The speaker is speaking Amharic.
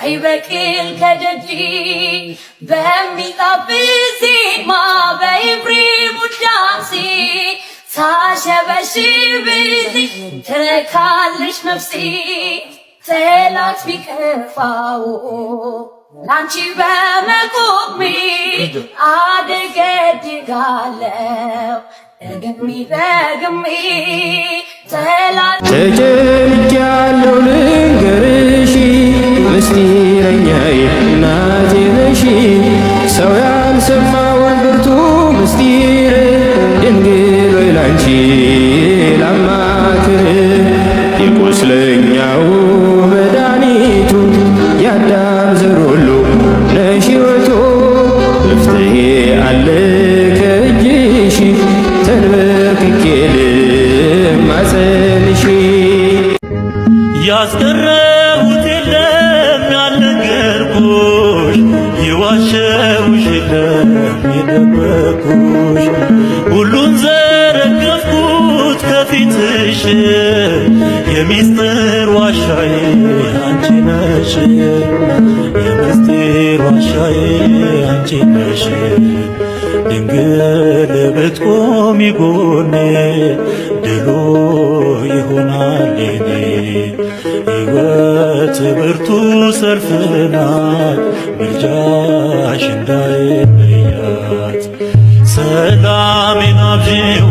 አይበቅል ከደጅ በሚጣፍጥ ዜማ በኤፍሬም ውዳሴ ሳሸበሽብልሽ ትረካለሽ ነፍሴ ጠላት ቢከፋው ላንቺ በመቆሜ አደገድጋለሁ ደግሜ ተጨንቄያለሁ ልንገርሽ ምስጢረኛዬ እናቴ ነሽ ሰው ያልሰማውን ብርቱ ምስጢር ድንግል ሆይ ላንቺ ላማክር የቁስለኛው መድኃኒቱ የአዳም ዘር ሁሉ ነሽ ሕይወቱ መፍትሔ አለ ከእጅሽ ተንበርክኬ ልማጸንሽ ያስቀረሁት የለም ያልነገርኩሽ የዋሸሁሽ የለም የደበቅኩሽ ሁሉን ዘረገፍኩት ከፊትሽ የሚስጥር ዋሻዬ አንቺ ነሽ የሚስጥር ዋሻዬ አንቺ ነሽ ድንግል ብትቆሚ ጎኔ ድሉ ይሆናል የኔ ሕይወት ብርቱ ሰልፍ ናት ምልጃሽ እንዳይለያት ሰላሜን አብዢው